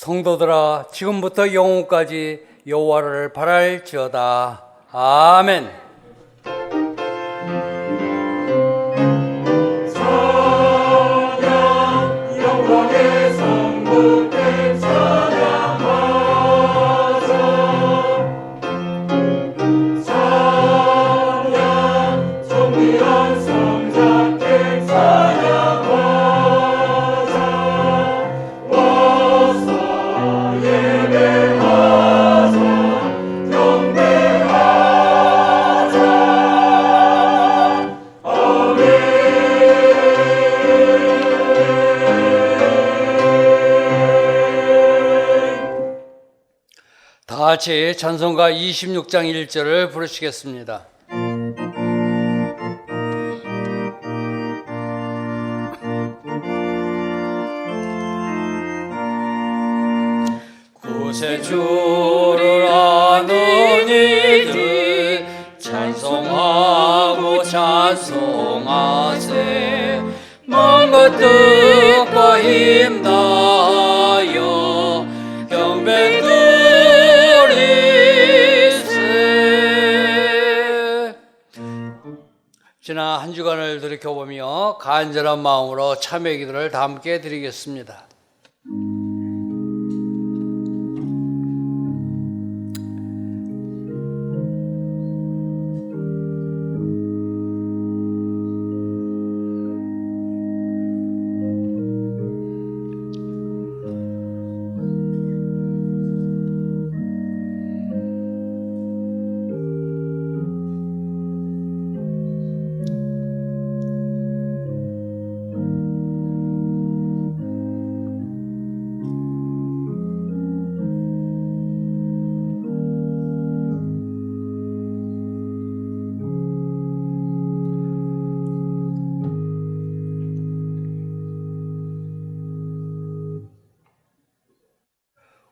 성도들아, 지금부터 영원까지 여호와를 바랄지어다. 아멘. 찬양 영광의 성부께 찬양하자. 찬양 존귀한 성자께 찬양하자. 와서 예배하자. 경배하자. 아멘. 다 같이 찬송가 26장 1절을 부르시겠습니다. 구세주를 아는 이들 찬송하고 찬송하세. 마음과 뜻과 힘 다하여 경배 드리세. 지난 한 주간을 돌이켜보며 간절한 마음으로 참회 기도를 다 함께 드리겠습니다.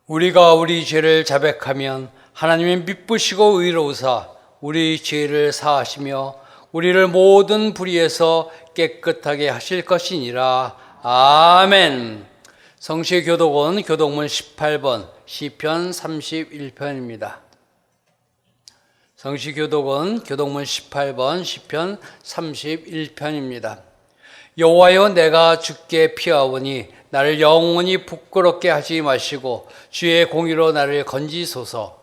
우리가 우리 죄를 자백하면 하나님은 미쁘시고 의로우사 우리 죄를 사하시며 우리를 모든 불의에서 깨끗하게 하실 것이니라. 아멘. 성시의 교독은 교독문 18번 시편 31편입니다. 성시 교독은 교독문 18번 시편 31편입니다. 여호와여, 내가 주께 피하오니 나를 영원히 부끄럽게 하지 마시고 주의 공의로 나를 건지소서.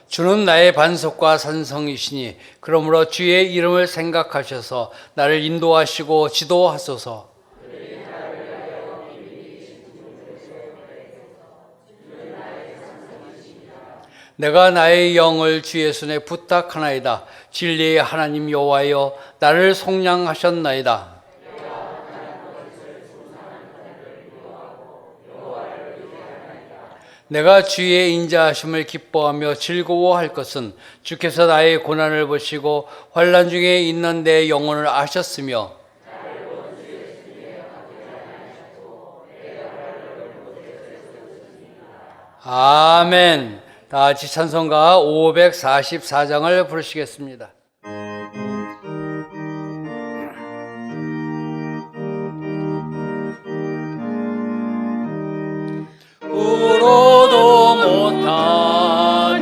주는 나의 반석과 산성이시니 그러므로 주의 이름을 생각하셔서 나를 인도하시고 지도하소서. 내가 나의 영을 주의 손에 부탁하나이다. 진리의 하나님 여호와여, 나를 속량하셨나이다. 내가 주의 인자하심을 기뻐하며 즐거워할 것은 주께서 나의 고난을 보시고 환난 중에 있는 내 영혼을 아셨으며 아멘. 다 같이 찬송가 544장을 부르시겠습니다. 울어도 못하네.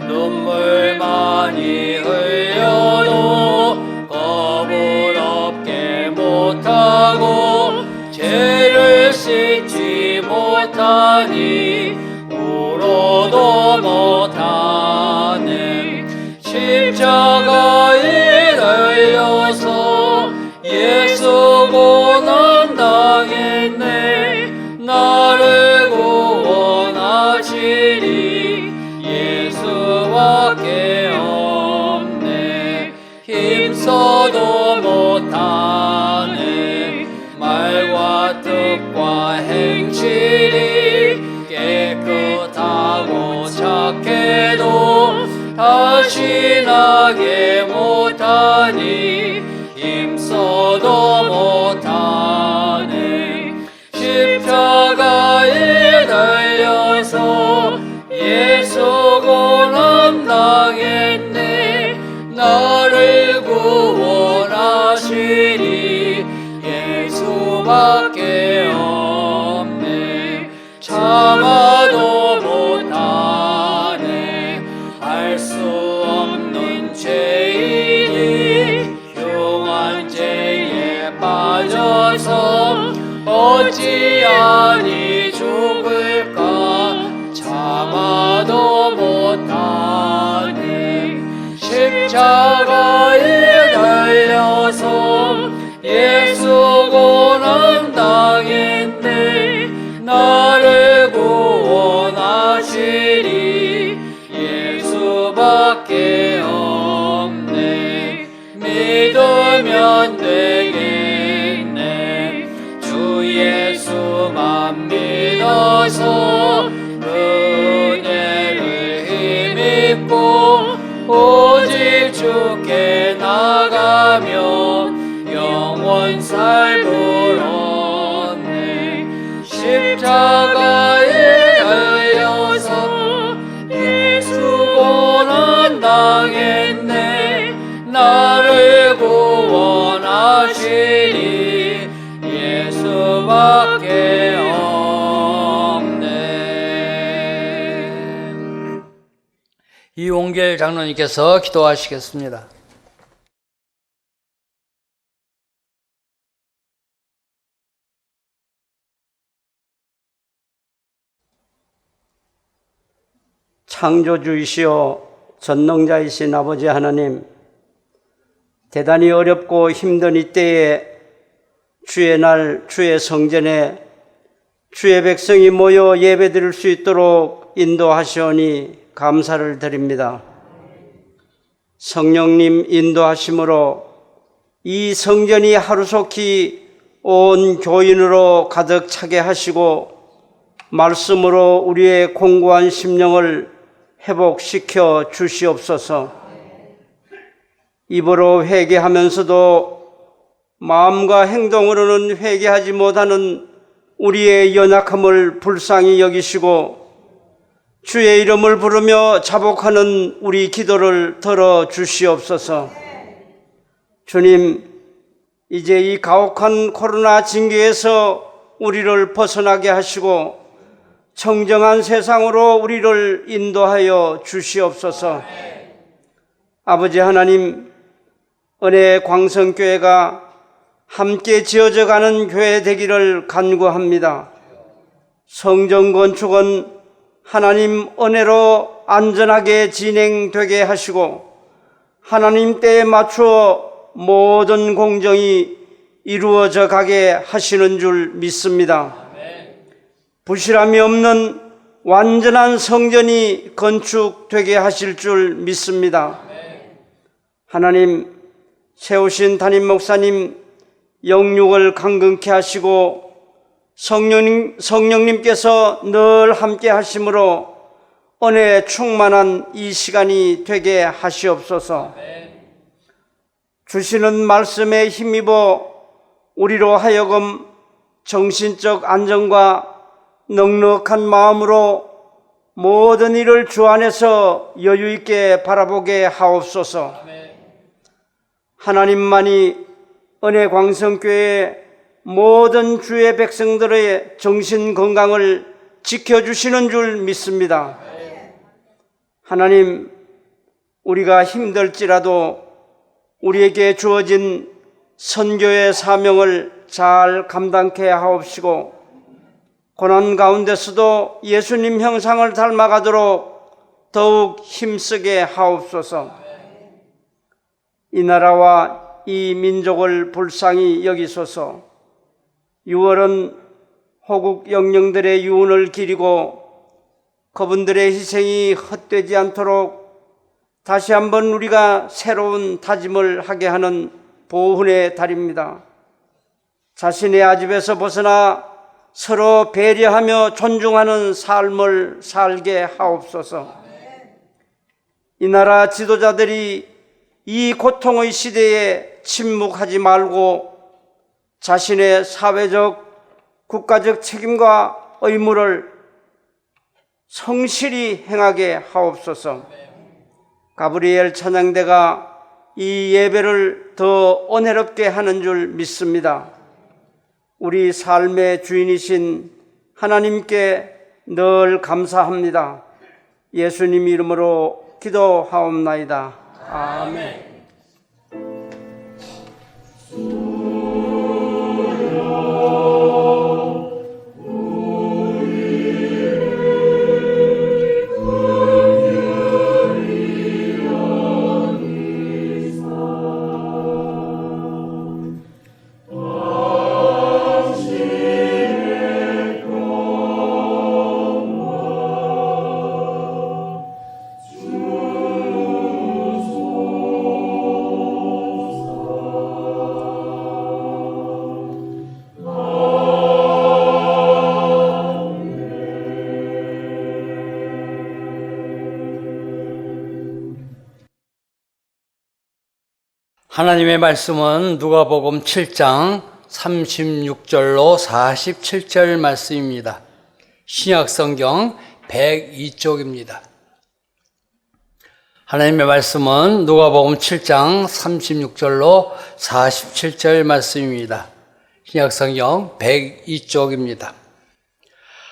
눈물 많이 흘려도 겁을 없게 못하고 죄를 씻지 못하니 울어도 못하네. 십자가에 달려서 예수 고난 당했네. 나를 구원하시리 예수밖에 없네. 힘써도 못하네. 말과 뜻과 행실이 깨끗하고 착해도 다시 나게 못 예수밖에 없네. 참아도 못하네. 알 수 없는 죄인이 흉한 죄에 빠져서 어찌하니 죽을까. 참아도 못하네. 십자가에 달려서 예수 고난 당했네. 나를 구원하시리 예수밖에 없네. 믿으면 되겠네. 주 예수만 믿어서 은혜를 힘입고 오직 주께 나가며 영원 살부렀네. 십자가에 달려서 예수 고난 당했네. 나를 구원하시리 예수밖에 없네. 이용길 장로님께서 기도하시겠습니다. 창조주이시오 전능자이신 아버지 하나님, 대단히 어렵고 힘든 이때에 주의 날 주의 성전에 주의 백성이 모여 예배드릴 수 있도록 인도하시오니 감사를 드립니다. 성령님 인도하심으로 이 성전이 하루속히 온 교인으로 가득 차게 하시고 말씀으로 우리의 공고한 심령을 회복시켜 주시옵소서. 입으로 회개하면서도 마음과 행동으로는 회개하지 못하는 우리의 연약함을 불쌍히 여기시고 주의 이름을 부르며 자복하는 우리 기도를 들어 주시옵소서. 주님, 이제 이 가혹한 코로나 징계에서 우리를 벗어나게 하시고 청정한 세상으로 우리를 인도하여 주시옵소서. 아버지 하나님, 은혜 광성교회가 함께 지어져가는 교회 되기를 간구합니다. 성전 건축은 하나님 은혜로 안전하게 진행되게 하시고 하나님 때에 맞추어 모든 공정이 이루어져 가게 하시는 줄 믿습니다. 부실함이 없는 완전한 성전이 건축되게 하실 줄 믿습니다. 하나님, 세우신 담임 목사님 영육을 강건케 하시고 성령님께서 늘 함께 하심으로 은혜 충만한 이 시간이 되게 하시옵소서. 주시는 말씀에 힘입어 우리로 하여금 정신적 안정과 넉넉한 마음으로 모든 일을 주 안에서 여유 있게 바라보게 하옵소서. 하나님만이 은혜 광성교회의 모든 주의 백성들의 정신 건강을 지켜주시는 줄 믿습니다. 하나님, 우리가 힘들지라도 우리에게 주어진 선교의 사명을 잘 감당케 하옵시고 고난 가운데서도 예수님 형상을 닮아가도록 더욱 힘쓰게 하옵소서. 이 나라와 이 민족을 불쌍히 여기소서. 6월은 호국 영령들의 유언을 기리고 그분들의 희생이 헛되지 않도록 다시 한번 우리가 새로운 다짐을 하게 하는 보훈의 달입니다. 자신의 아집에서 벗어나 서로 배려하며 존중하는 삶을 살게 하옵소서. 이 나라 지도자들이 이 고통의 시대에 침묵하지 말고 자신의 사회적, 국가적 책임과 의무를 성실히 행하게 하옵소서. 가브리엘 찬양대가 이 예배를 더 은혜롭게 하는 줄 믿습니다. 우리 삶의 주인이신 하나님께 늘 감사합니다. 예수님 이름으로 기도하옵나이다. 아멘. 하나님의 말씀은 누가복음 7장 36절로 47절 말씀입니다. 신약성경 102쪽입니다. 하나님의 말씀은 누가복음 7장 36절로 47절 말씀입니다. 신약성경 102쪽입니다.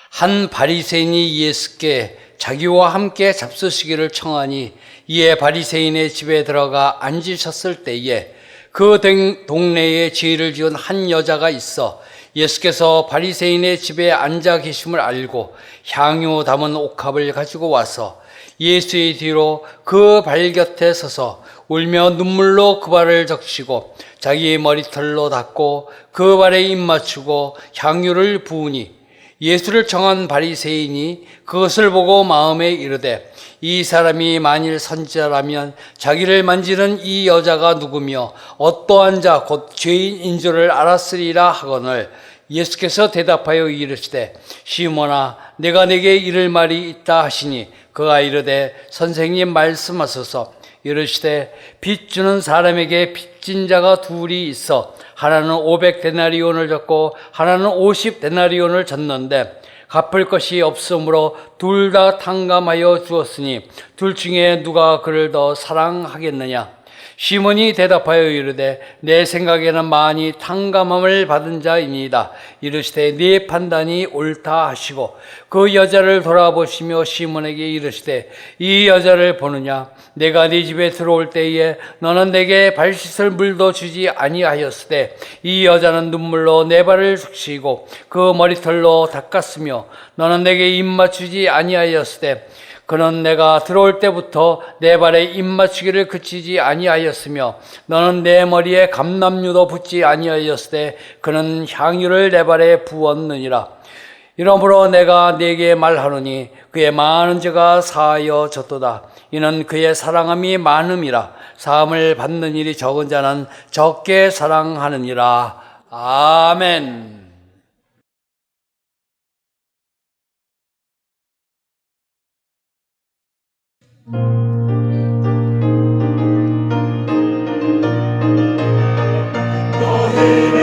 한 바리새인이 예수께 자기와 함께 잡수시기를 청하니 이에 바리새인의 집에 들어가 앉으셨을 때에 그 동네에 죄를 지은 한 여자가 있어 예수께서 바리새인의 집에 앉아 계심을 알고 향유 담은 옥합을 가지고 와서 예수의 뒤로 그 발 곁에 서서 울며 눈물로 그 발을 적시고 자기의 머리털로 닦고 그 발에 입 맞추고 향유를 부으니 예수를 청한 바리새인이 그것을 보고 마음에 이르되 이 사람이 만일 선지자라면 자기를 만지는 이 여자가 누구며 어떠한 자 곧 죄인인 줄을 알았으리라 하거늘 예수께서 대답하여 이르시되 시몬아 내가 내게 이를 말이 있다 하시니 그가 이르되 선생님 말씀하소서. 이르시되 빚 주는 사람에게 빚진 자가 둘이 있어 하나는 500데나리온을 졌고 하나는 50데나리온을 졌는데 갚을 것이 없으므로 둘 다 탕감하여 주었으니 둘 중에 누가 그를 더 사랑하겠느냐. 시몬이 대답하여 이르되 내 생각에는 많이 탕감함을 받은 자입니다. 이르시되 네 판단이 옳다 하시고 그 여자를 돌아보시며 시몬에게 이르시되 이 여자를 보느냐. 내가 네 집에 들어올 때에 너는 내게 발 씻을 물도 주지 아니하였으되 이 여자는 눈물로 내 발을 적시고 그 머리털로 닦았으며 너는 내게 입 맞추지 아니하였으되 그는 내가 들어올 때부터 내 발에 입 맞추기를 그치지 아니하였으며 너는 내 머리에 감람유도 붓지 아니하였으되 그는 향유를 내 발에 부었느니라. 이러므로 내가 네게 말하노니 그의 많은 죄가 사하여졌도다. 이는 그의 사랑함이 많음이라. 사함을 받는 일이 적은 자는 적게 사랑하느니라. 아멘. 여호와의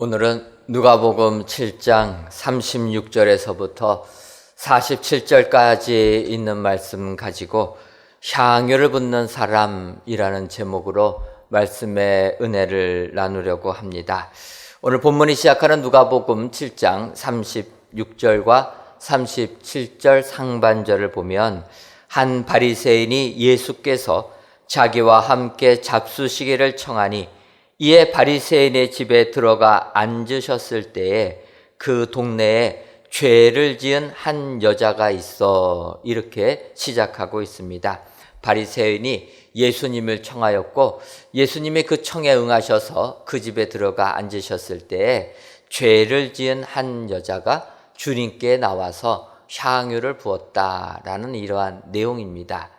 오늘은 누가복음 7장 36절에서부터 47절까지 있는 말씀 가지고 향유를 붓는 사람이라는 제목으로 말씀의 은혜를 나누려고 합니다. 오늘 본문이 시작하는 누가복음 7장 36절과 37절 상반절을 보면 한 바리새인이 예수께서 자기와 함께 잡수시기를 청하니 이에 바리새인의 집에 들어가 앉으셨을 때에 그 동네에 죄를 지은 한 여자가 있어, 이렇게 시작하고 있습니다. 바리새인이 예수님을 청하였고 예수님이 그 청에 응하셔서 그 집에 들어가 앉으셨을 때에 죄를 지은 한 여자가 주님께 나와서 향유를 부었다라는 이러한 내용입니다.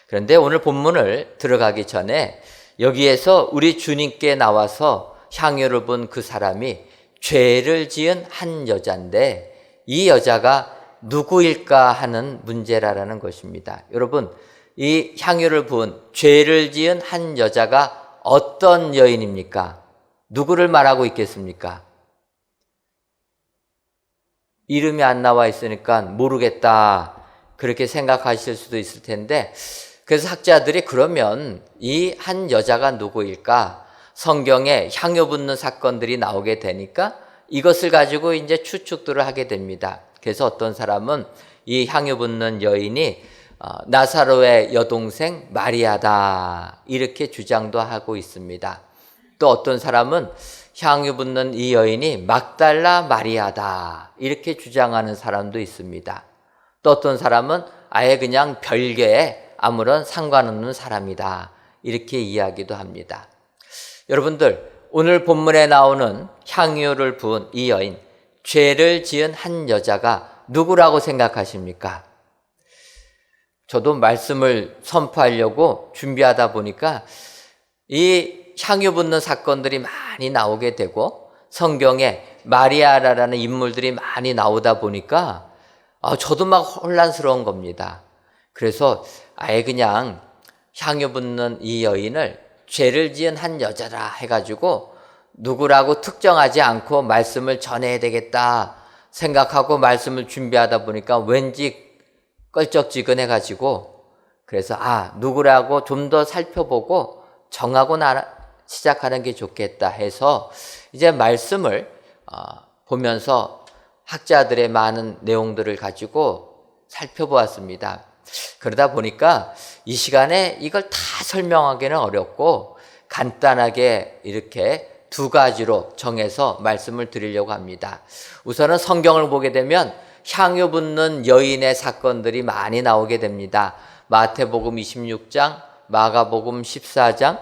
그런데 오늘 본문을 들어가기 전에 여기에서 우리 주님께 나와서 향유를 본 그 사람이 죄를 지은 한 여자인데 이 여자가 누구일까 하는 문제라는 것입니다. 여러분, 이 향유를 부은 죄를 지은 한 여자가 어떤 여인입니까? 누구를 말하고 있겠습니까? 이름이 안 나와 있으니까 모르겠다, 그렇게 생각하실 수도 있을 텐데, 그래서 학자들이 그러면 이 한 여자가 누구일까? 성경에 향유 붓는 사건들이 나오게 되니까 이것을 가지고 이제 추측들을 하게 됩니다. 그래서 어떤 사람은 이 향유 붓는 여인이 나사로의 여동생 마리아다, 이렇게 주장도 하고 있습니다. 또 어떤 사람은 향유 붓는 이 여인이 막달라 마리아다, 이렇게 주장하는 사람도 있습니다. 또 어떤 사람은 아예 그냥 별개의 아무런 상관없는 사람이다, 이렇게 이야기도 합니다. 여러분들, 오늘 본문에 나오는 향유를 부은 이 여인, 죄를 지은 한 여자가 누구라고 생각하십니까? 저도 말씀을 선포하려고 준비하다 보니까 이 향유 붓는 사건들이 많이 나오게 되고 성경에 마리아라는 인물들이 많이 나오다 보니까 저도 막 혼란스러운 겁니다. 그래서 아예 그냥 향유 붓는 이 여인을 죄를 지은 한 여자라 해가지고 누구라고 특정하지 않고 말씀을 전해야 되겠다 생각하고 말씀을 준비하다 보니까 왠지 껄쩍지근해가지고, 그래서 누구라고 좀 더 살펴보고 정하고 시작하는 게 좋겠다 해서 이제 말씀을 보면서 학자들의 많은 내용들을 가지고 살펴보았습니다. 그러다 보니까 이 시간에 이걸 다 설명하기는 어렵고 간단하게 이렇게 두 가지로 정해서 말씀을 드리려고 합니다. 우선은 성경을 보게 되면 향유 붓는 여인의 사건들이 많이 나오게 됩니다. 마태복음 26장, 마가복음 14장,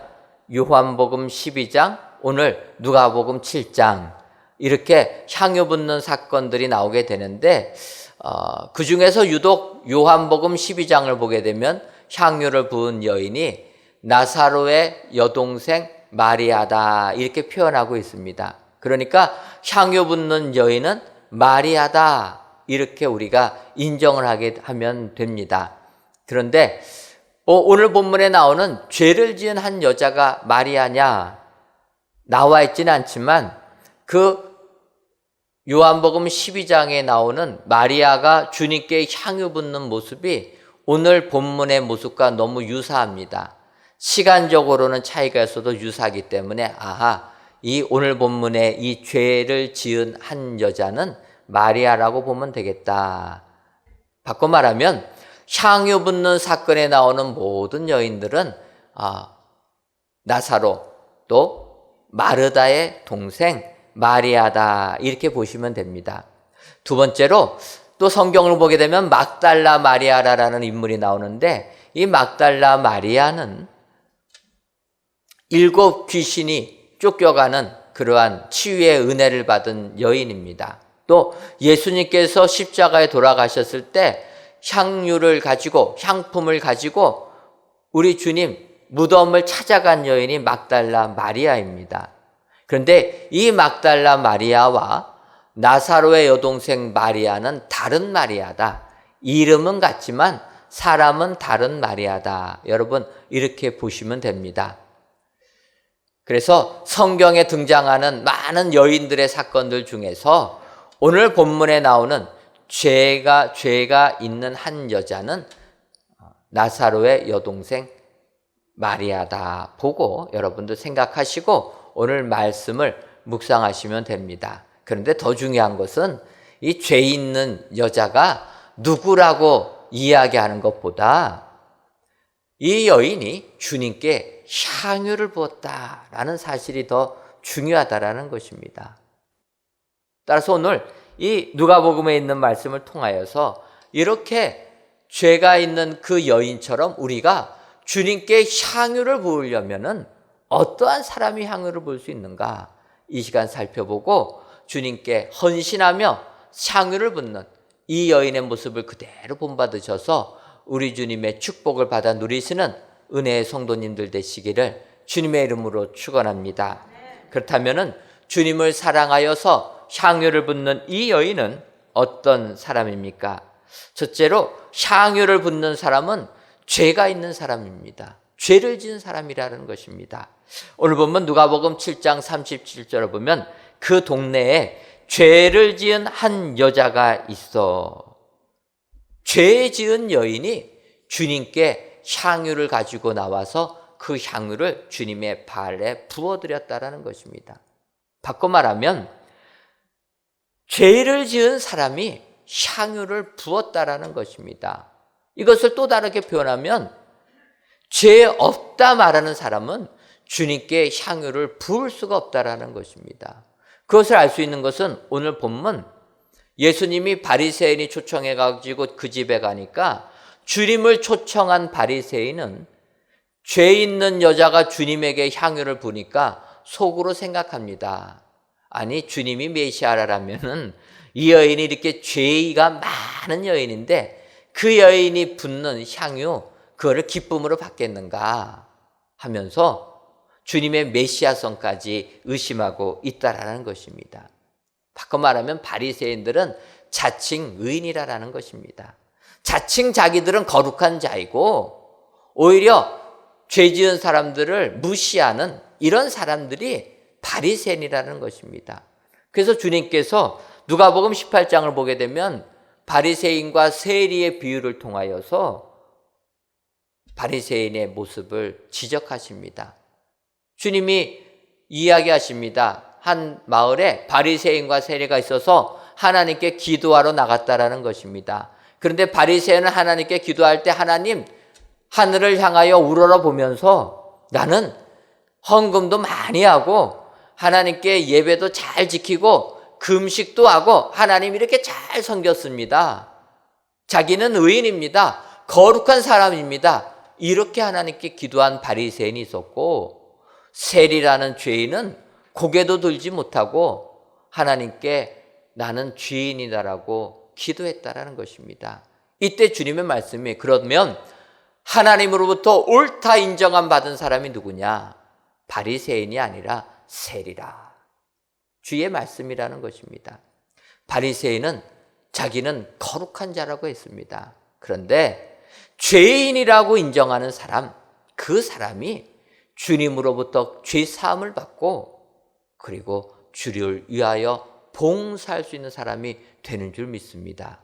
요한복음 12장, 오늘 누가복음 7장, 이렇게 향유 붓는 사건들이 나오게 되는데 그 중에서 유독 요한복음 12장을 보게 되면 향유를 부은 여인이 나사로의 여동생 마리아다, 이렇게 표현하고 있습니다. 그러니까 향유 붓는 여인은 마리아다, 이렇게 우리가 인정을 하면 됩니다. 그런데 오늘 본문에 나오는 죄를 지은 한 여자가 마리아냐, 나와 있지는 않지만 그 요한복음 12장에 나오는 마리아가 주님께 향유 붓는 모습이 오늘 본문의 모습과 너무 유사합니다. 시간적으로는 차이가 있어도 유사하기 때문에 이 오늘 본문의 이 죄를 지은 한 여자는 마리아라고 보면 되겠다. 바꿔 말하면 향유 붓는 사건에 나오는 모든 여인들은 나사로, 또 마르다의 동생 마리아다, 이렇게 보시면 됩니다. 두 번째로 또 성경을 보게 되면 막달라 마리아라는 인물이 나오는데 이 막달라 마리아는 7 귀신이 쫓겨가는 그러한 치유의 은혜를 받은 여인입니다. 또 예수님께서 십자가에 돌아가셨을 때 향유를 가지고, 향품을 가지고 우리 주님 무덤을 찾아간 여인이 막달라 마리아입니다. 그런데 이 막달라 마리아와 나사로의 여동생 마리아는 다른 마리아다. 이름은 같지만 사람은 다른 마리아다. 여러분, 이렇게 보시면 됩니다. 그래서 성경에 등장하는 많은 여인들의 사건들 중에서 오늘 본문에 나오는 죄가 있는 한 여자는 나사로의 여동생 마리아다 보고 여러분도 생각하시고 오늘 말씀을 묵상하시면 됩니다. 그런데 더 중요한 것은 이 죄 있는 여자가 누구라고 이야기하는 것보다 이 여인이 주님께 향유를 부었다라는 사실이 더 중요하다라는 것입니다. 따라서 오늘 이 누가복음에 있는 말씀을 통하여서 이렇게 죄가 있는 그 여인처럼 우리가 주님께 향유를 부으려면은 어떠한 사람이 향유를 부을 수 있는가? 이 시간 살펴보고 주님께 헌신하며 향유를 붓는 이 여인의 모습을 그대로 본받으셔서 우리 주님의 축복을 받아 누리시는 은혜의 성도님들 되시기를 주님의 이름으로 축원합니다. 그렇다면은 주님을 사랑하여서 향유를 붓는 이 여인은 어떤 사람입니까? 첫째로 향유를 붓는 사람은 죄가 있는 사람입니다. 죄를 지은 사람이라는 것입니다. 오늘 보면 누가복음 7장 37절을 보면 그 동네에 죄를 지은 한 여자가 있어. 죄 지은 여인이 주님께 향유를 가지고 나와서 그 향유를 주님의 발에 부어드렸다라는 것입니다. 바꿔 말하면 죄를 지은 사람이 향유를 부었다라는 것입니다. 이것을 또 다르게 표현하면 죄 없다 말하는 사람은 주님께 향유를 부을 수가 없다라는 것입니다. 그것을 알 수 있는 것은 오늘 본문 예수님이 바리새인이 초청해 가지고 그 집에 가니까 주님을 초청한 바리새인은 죄 있는 여자가 주님에게 향유를 부니까 속으로 생각합니다. 아니 주님이 메시아라면은 이 여인이 이렇게 죄가 많은 여인인데 그 여인이 붓는 향유 그거를 기쁨으로 받겠는가 하면서 주님의 메시아성까지 의심하고 있다라는 것입니다. 바꿔 말하면 바리새인들은 자칭 의인이라는 것입니다. 자칭 자기들은 거룩한 자이고 오히려 죄 지은 사람들을 무시하는 이런 사람들이 바리새인이라는 것입니다. 그래서 주님께서 누가복음 18장을 보게 되면 바리새인과 세리의 비유를 통하여서 바리새인의 모습을 지적하십니다. 주님이 이야기하십니다. 한 마을에 바리새인과 세리가 있어서 하나님께 기도하러 나갔다라는 것입니다. 그런데 바리새인은 하나님께 기도할 때 하나님 하늘을 향하여 우러러 보면서 나는 헌금도 많이 하고 하나님께 예배도 잘 지키고 금식도 하고 하나님 이렇게 잘 섬겼습니다. 자기는 의인입니다. 거룩한 사람입니다. 이렇게 하나님께 기도한 바리새인이 있었고 세리라는 죄인은 고개도 들지 못하고 하나님께 나는 죄인이다라고 기도했다라는 것입니다. 이때 주님의 말씀이 그러면 하나님으로부터 옳다 인정함 받은 사람이 누구냐? 바리새인이 아니라 세리라. 주의 말씀이라는 것입니다. 바리새인은 자기는 거룩한 자라고 했습니다. 그런데 죄인이라고 인정하는 사람, 그 사람이 주님으로부터 죄 사함을 받고 그리고 주를 위하여 봉사할 수 있는 사람이 되는 줄 믿습니다.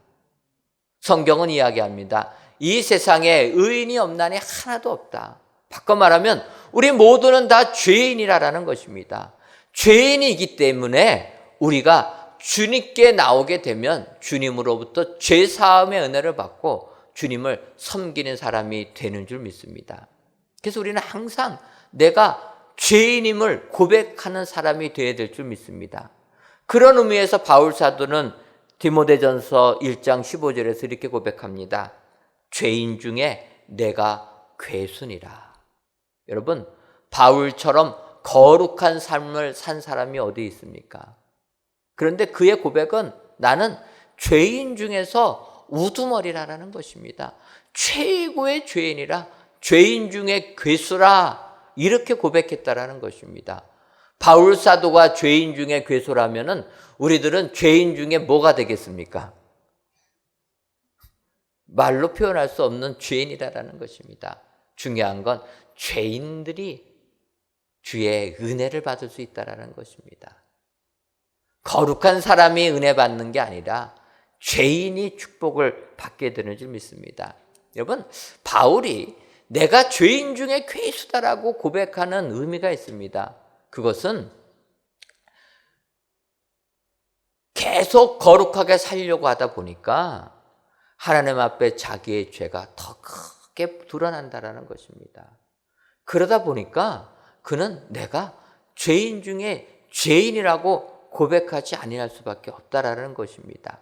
성경은 이야기합니다. 이 세상에 의인이 없나니 하나도 없다. 바꿔 말하면 우리 모두는 다 죄인이라는 것입니다. 죄인이기 때문에 우리가 주님께 나오게 되면 주님으로부터 죄 사함의 은혜를 받고 주님을 섬기는 사람이 되는 줄 믿습니다. 그래서 우리는 항상 내가 죄인임을 고백하는 사람이 되어야 될 줄 믿습니다. 그런 의미에서 바울 사도는 디모데전서 1장 15절에서 이렇게 고백합니다. 죄인 중에 내가 괴순이라. 여러분, 바울처럼 거룩한 삶을 산 사람이 어디 있습니까? 그런데 그의 고백은 나는 죄인 중에서 우두머리라는 것입니다. 최고의 죄인이라, 죄인 중에 괴수라, 이렇게 고백했다라는 것입니다. 바울 사도가 죄인 중에 괴수라면은 우리들은 죄인 중에 뭐가 되겠습니까? 말로 표현할 수 없는 죄인이라는 것입니다. 중요한 건 죄인들이 주의 은혜를 받을 수 있다라는 것입니다. 거룩한 사람이 은혜 받는 게 아니라 죄인이 축복을 받게 되는 줄 믿습니다. 여러분, 바울이 내가 죄인 중에 괴수다라고 고백하는 의미가 있습니다. 그것은 계속 거룩하게 살려고 하다 보니까 하나님 앞에 자기의 죄가 더 크게 드러난다라는 것입니다. 그러다 보니까 그는 내가 죄인 중에 죄인이라고 고백하지 아니할 수밖에 없다라는 것입니다.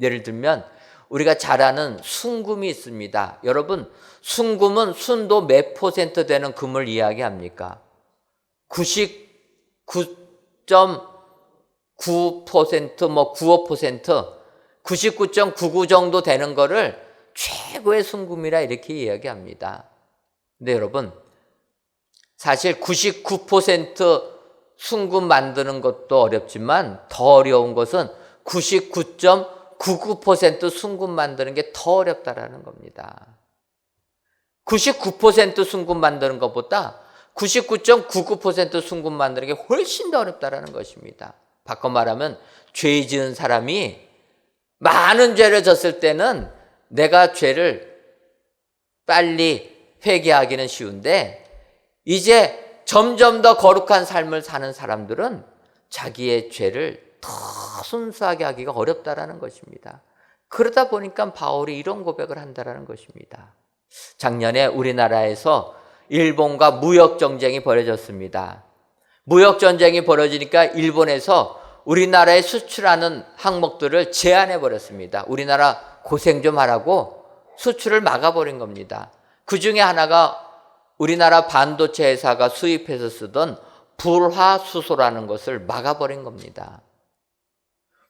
예를 들면 우리가 잘 아는 순금이 있습니다. 여러분, 순금은 순도 몇 % 되는 금을 이야기합니까? 99.9%, 95%, 99.99 정도 되는 거를 최고의 순금이라 이렇게 이야기합니다. 근데 여러분, 사실 99% 순금 만드는 것도 어렵지만 더 어려운 것은 99.99% 순금 만드는 게 더 어렵다라는 겁니다. 99% 순금 만드는 것보다 99.99% 순금 만드는 게 훨씬 더 어렵다라는 것입니다. 바꿔 말하면 죄 지은 사람이 많은 죄를 졌을 때는 내가 죄를 빨리 회개하기는 쉬운데 이제 점점 더 거룩한 삶을 사는 사람들은 자기의 죄를 더 순수하게 하기가 어렵다라는 것입니다. 그러다 보니까 바울이 이런 고백을 한다라는 것입니다. 작년에 우리나라에서 일본과 무역 전쟁이 벌어졌습니다. 무역 전쟁이 벌어지니까 일본에서 우리나라에 수출하는 항목들을 제한해 버렸습니다. 우리나라 고생 좀 하라고 수출을 막아버린 겁니다. 그 중에 하나가 우리나라 반도체 회사가 수입해서 쓰던 불화수소라는 것을 막아버린 겁니다.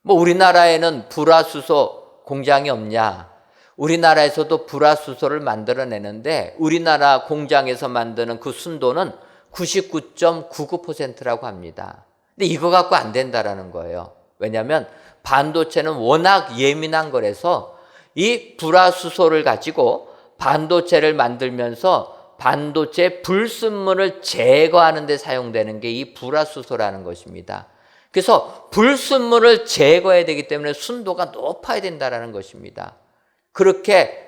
뭐 우리나라에는 불화수소 공장이 없냐? 우리나라에서도 불화수소를 만들어내는데 우리나라 공장에서 만드는 그 순도는 99.99%라고 합니다. 근데 이거 갖고 안 된다라는 거예요. 왜냐하면 반도체는 워낙 예민한 거라서 이 불화수소를 가지고 반도체를 만들면서 반도체 불순물을 제거하는 데 사용되는 게 이 불화수소라는 것입니다. 그래서 불순물을 제거해야 되기 때문에 순도가 높아야 된다는 것입니다. 그렇게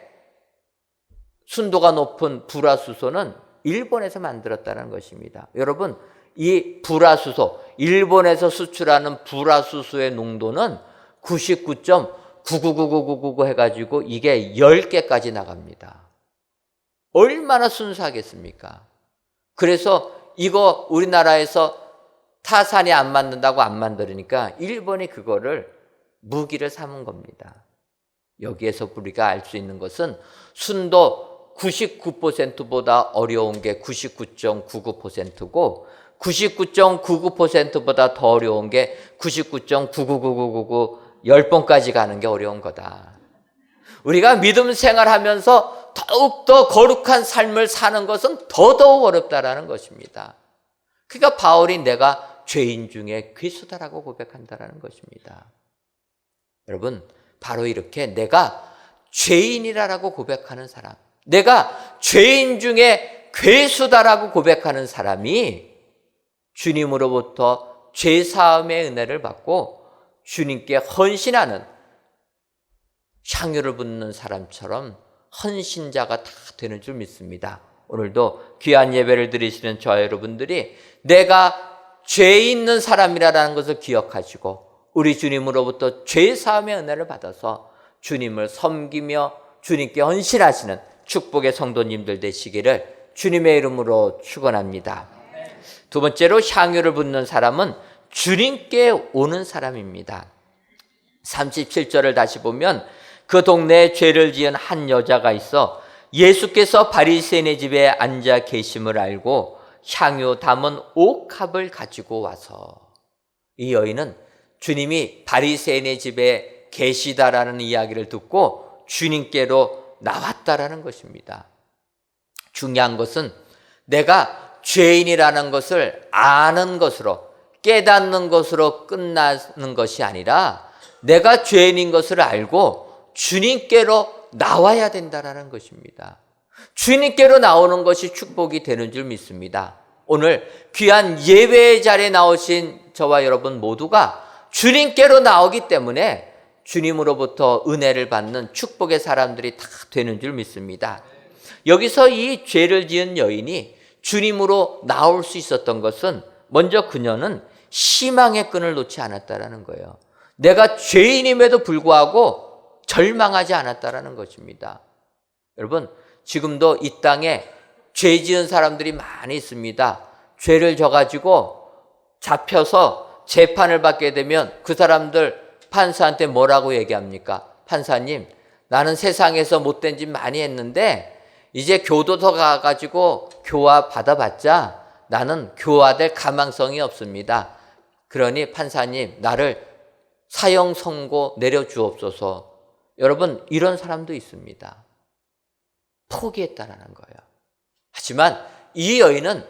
순도가 높은 불화수소는 일본에서 만들었다는 것입니다. 여러분, 이 불화수소, 일본에서 수출하는 불화수소의 농도는 99.99999 해가지고 이게 10개까지 나갑니다. 얼마나 순수하겠습니까? 그래서 이거 우리나라에서 타산이 안 맞는다고 안 만들으니까 일본이 그거를 무기를 삼은 겁니다. 여기에서 우리가 알 수 있는 것은 순도 99%보다 어려운 게 99.99%고 99.99%보다 더 어려운 게 99.99999 10번까지 가는 게 어려운 거다. 우리가 믿음 생활하면서 더욱더 거룩한 삶을 사는 것은 더더욱 어렵다라는 것입니다. 그러니까 바울이 내가 죄인 중에 괴수다라고 고백한다라는 것입니다. 여러분, 바로 이렇게 내가 죄인이라고 고백하는 사람, 내가 죄인 중에 괴수다라고 고백하는 사람이 주님으로부터 죄사함의 은혜를 받고 주님께 헌신하는 향유를 붓는 사람처럼 헌신자가 다 되는 줄 믿습니다. 오늘도 귀한 예배를 드리시는 저와 여러분들이 내가 죄 있는 사람이라는 것을 기억하시고 우리 주님으로부터 죄사함의 은혜를 받아서 주님을 섬기며 주님께 헌신하시는 축복의 성도님들 되시기를 주님의 이름으로 축원합니다. 두 번째로 향유를 붓는 사람은 주님께 오는 사람입니다. 37절을 다시 보면 그 동네에 죄를 지은 한 여자가 있어 예수께서 바리새인의 집에 앉아 계심을 알고 향유 담은 옥합을 가지고 와서, 이 여인은 주님이 바리새인의 집에 계시다라는 이야기를 듣고 주님께로 나왔다라는 것입니다. 중요한 것은 내가 죄인이라는 것을 아는 것으로 깨닫는 것으로 끝나는 것이 아니라 내가 죄인인 것을 알고 주님께로 나와야 된다라는 것입니다. 주님께로 나오는 것이 축복이 되는 줄 믿습니다. 오늘 귀한 예배의 자리에 나오신 저와 여러분 모두가 주님께로 나오기 때문에 주님으로부터 은혜를 받는 축복의 사람들이 다 되는 줄 믿습니다. 여기서 이 죄를 지은 여인이 주님으로 나올 수 있었던 것은 먼저 그녀는 희망의 끈을 놓지 않았다라는 거예요. 내가 죄인임에도 불구하고 절망하지 않았다라는 것입니다. 여러분, 지금도 이 땅에 죄 지은 사람들이 많이 있습니다. 죄를 져가지고 잡혀서 재판을 받게 되면 그 사람들 판사한테 뭐라고 얘기합니까? 판사님, 나는 세상에서 못된 짓 많이 했는데 이제 교도소 가가지고 교화 받아봤자 나는 교화될 가망성이 없습니다. 그러니 판사님, 나를 사형 선고 내려주옵소서. 여러분, 이런 사람도 있습니다. 포기했다라는 거예요. 하지만 이 여인은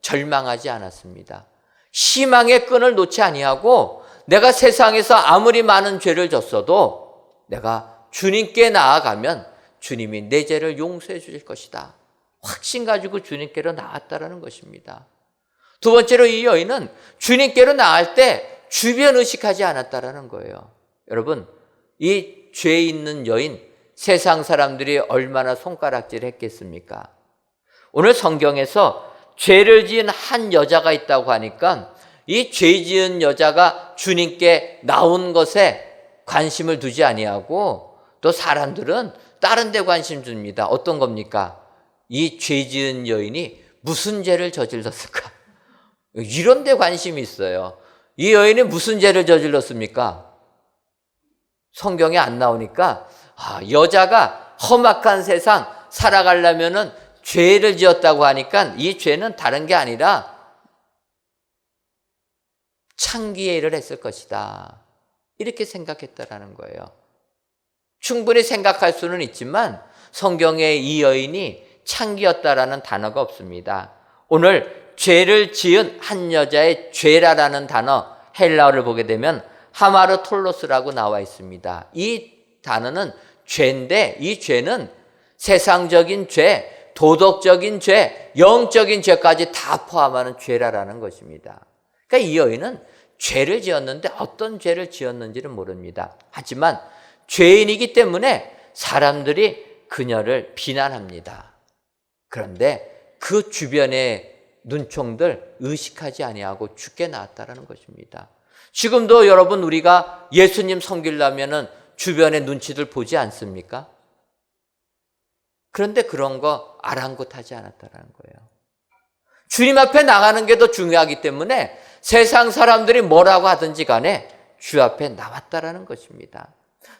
절망하지 않았습니다. 희망의 끈을 놓지 아니하고 내가 세상에서 아무리 많은 죄를 졌어도 내가 주님께 나아가면 주님이 내 죄를 용서해 주실 것이다. 확신 가지고 주님께로 나았다라는 것입니다. 두 번째로 이 여인은 주님께로 나갈 때 주변 의식하지 않았다라는 거예요. 여러분, 이 죄 있는 여인, 세상 사람들이 얼마나 손가락질 했겠습니까? 오늘 성경에서 죄를 지은 한 여자가 있다고 하니까 이 죄 지은 여자가 주님께 나온 것에 관심을 두지 아니하고 또 사람들은 다른 데 관심 줍니다. 어떤 겁니까? 이 죄 지은 여인이 무슨 죄를 저질렀을까? 이런 데 관심이 있어요. 이 여인이 무슨 죄를 저질렀습니까? 성경에 안 나오니까 여자가 험악한 세상 살아가려면은 죄를 지었다고 하니까 이 죄는 다른 게 아니라 창기의 일을 했을 것이다. 이렇게 생각했다라는 거예요. 충분히 생각할 수는 있지만 성경에 이 여인이 창기였다라는 단어가 없습니다. 오늘 죄를 지은 한 여자의 죄라라는 단어 헬라어를 보게 되면 하마르톨로스라고 나와 있습니다. 이 단어는 죄인데 이 죄는 세상적인 죄, 도덕적인 죄, 영적인 죄까지 다 포함하는 죄라라는 것입니다. 그러니까 이 여인은 죄를 지었는데 어떤 죄를 지었는지는 모릅니다. 하지만 죄인이기 때문에 사람들이 그녀를 비난합니다. 그런데 그 주변의 눈총들 의식하지 아니하고 죽게 나왔다라는 것입니다. 지금도 여러분 우리가 예수님 섬기려면은 주변의 눈치들 보지 않습니까? 그런데 그런 거 아랑곳하지 않았다라는 거예요. 주님 앞에 나가는 게 더 중요하기 때문에 세상 사람들이 뭐라고 하든지 간에 주 앞에 나왔다라는 것입니다.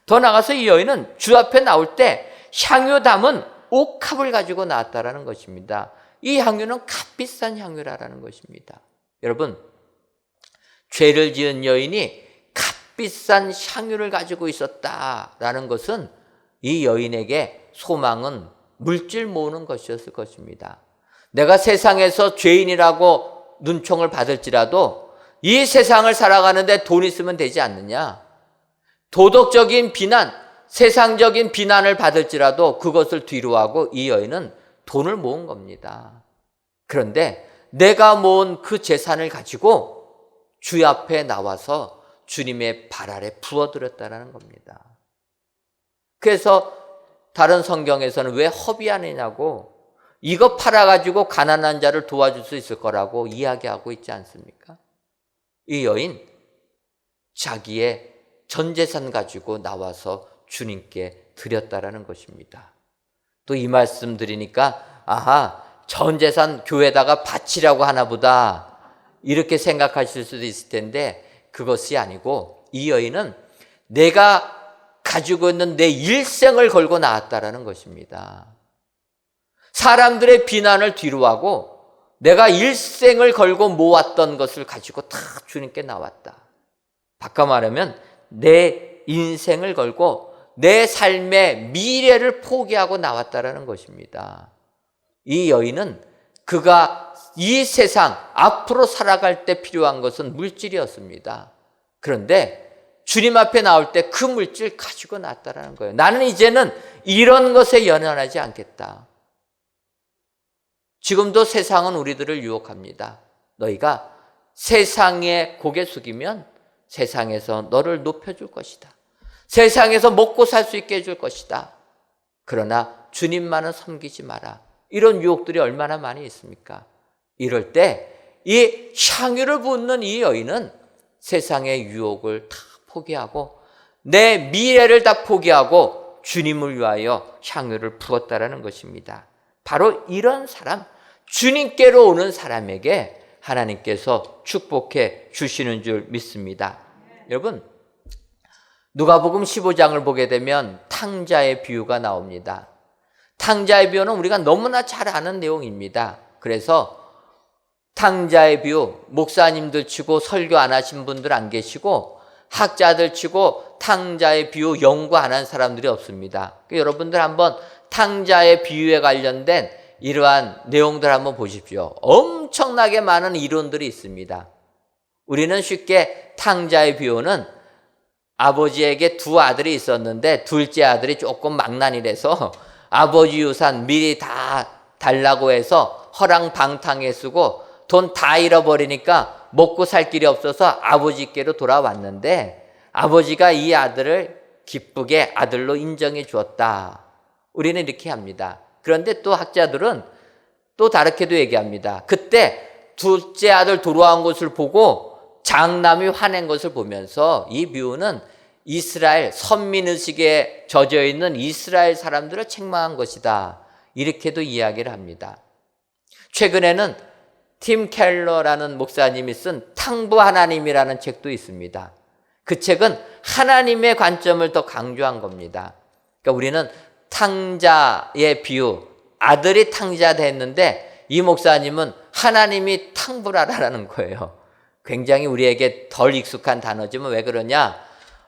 더 나가서 이 여인은 주 앞에 나올 때 향유 담은 옥합을 가지고 나왔다라는 것입니다. 이 향유는 값비싼 향유라는 것입니다. 여러분, 죄를 지은 여인이 값비싼 향유를 가지고 있었다라는 것은 이 여인에게 소망은 물질 모으는 것이었을 것입니다. 내가 세상에서 죄인이라고 눈총을 받을지라도 이 세상을 살아가는데 돈 있으면 되지 않느냐? 도덕적인 비난, 세상적인 비난을 받을지라도 그것을 뒤로하고 이 여인은 돈을 모은 겁니다. 그런데 내가 모은 그 재산을 가지고 주 앞에 나와서 주님의 발 아래 부어드렸다는 겁니다. 그래서 다른 성경에서는 왜 허비하느냐고 이거 팔아가지고 가난한 자를 도와줄 수 있을 거라고 이야기하고 있지 않습니까? 이 여인 자기의 전 재산 가지고 나와서 주님께 드렸다라는 것입니다. 또 이 말씀 드리니까 전 재산 교회에다가 바치라고 하나 보다 이렇게 생각하실 수도 있을 텐데 그것이 아니고 이 여인은 내가 가지고 있는 내 일생을 걸고 나왔다라는 것입니다. 사람들의 비난을 뒤로하고 내가 일생을 걸고 모았던 것을 가지고 다 주님께 나왔다. 바꿔 말하면 내 인생을 걸고 내 삶의 미래를 포기하고 나왔다라는 것입니다. 이 여인은 그가 이 세상 앞으로 살아갈 때 필요한 것은 물질이었습니다. 그런데 주님 앞에 나올 때 그 물질 가지고 나왔다라는 거예요. 나는 이제는 이런 것에 연연하지 않겠다. 지금도 세상은 우리들을 유혹합니다. 너희가 세상에 고개 숙이면 세상에서 너를 높여줄 것이다. 세상에서 먹고 살 수 있게 해줄 것이다. 그러나 주님만은 섬기지 마라. 이런 유혹들이 얼마나 많이 있습니까? 이럴 때 이 향유를 붓는 이 여인은 세상의 유혹을 다 포기하고 내 미래를 다 포기하고 주님을 위하여 향유를 부었다라는 것입니다. 바로 이런 사람, 주님께로 오는 사람에게 하나님께서 축복해 주시는 줄 믿습니다. 여러분, 누가복음 15장을 보게 되면 탕자의 비유가 나옵니다. 탕자의 비유는 우리가 너무나 잘 아는 내용입니다. 그래서 탕자의 비유, 목사님들 치고 설교 안 하신 분들 안 계시고 학자들 치고 탕자의 비유 연구 안 한 사람들이 없습니다. 여러분들 한번 탕자의 비유에 관련된 이러한 내용들 한번 보십시오. 엄청나게 많은 이론들이 있습니다. 우리는 쉽게 탕자의 비유는 아버지에게 두 아들이 있었는데 둘째 아들이 조금 망나니라서 아버지 유산 미리 다 달라고 해서 허랑방탕에 쓰고 돈 다 잃어버리니까 먹고 살 길이 없어서 아버지께로 돌아왔는데 아버지가 이 아들을 기쁘게 아들로 인정해 주었다. 우리는 이렇게 합니다. 그런데 또 학자들은 또 다르게도 얘기합니다. 그때 둘째 아들 돌아온 것을 보고 장남이 화낸 것을 보면서 이 비유는 이스라엘 선민의식에 젖어 있는 이스라엘 사람들을 책망한 것이다. 이렇게도 이야기를 합니다. 최근에는 팀 켈러라는 목사님이 쓴 탕부 하나님이라는 책도 있습니다. 그 책은 하나님의 관점을 더 강조한 겁니다. 그러니까 우리는 탕자의 비유, 아들이 탕자 됐는데 이 목사님은 하나님이 탕부라라는 거예요. 굉장히 우리에게 덜 익숙한 단어지만 왜 그러냐?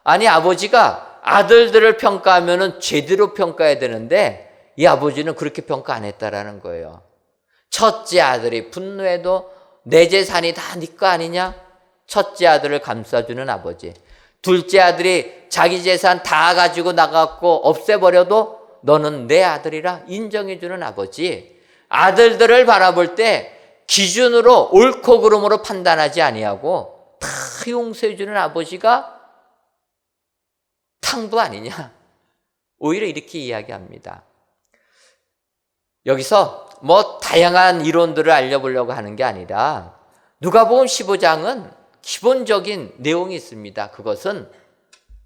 아니, 아버지가 아들들을 평가하면 제대로 평가해야 되는데 이 아버지는 그렇게 평가 안 했다라는 거예요. 첫째 아들이 분노해도 내 재산이 다 네 거 아니냐? 첫째 아들을 감싸주는 아버지. 둘째 아들이 자기 재산 다 가지고 나갔고 없애버려도 너는 내 아들이라 인정해주는 아버지. 아들들을 바라볼 때 기준으로 옳고 그름으로 판단하지 아니하고 다 용서해주는 아버지가 탕부 아니냐? 오히려 이렇게 이야기합니다. 여기서 다양한 이론들을 알려보려고 하는 게 아니라 누가복음 15장은 기본적인 내용이 있습니다. 그것은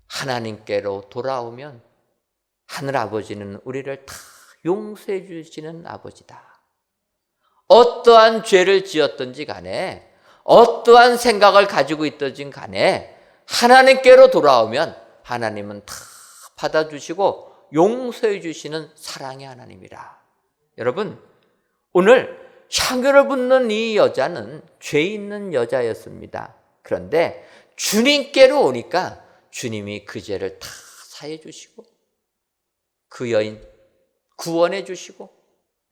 하나님께로 돌아오면 하늘 아버지는 우리를 다 용서해 주시는 아버지다. 어떠한 죄를 지었든지 간에 어떠한 생각을 가지고 있든지 간에 하나님께로 돌아오면 하나님은 다 받아주시고 용서해 주시는 사랑의 하나님이라. 여러분, 오늘 향유를 붓는 이 여자는 죄 있는 여자였습니다. 그런데 주님께로 오니까 주님이 그 죄를 다 사해 주시고 그 여인 구원해 주시고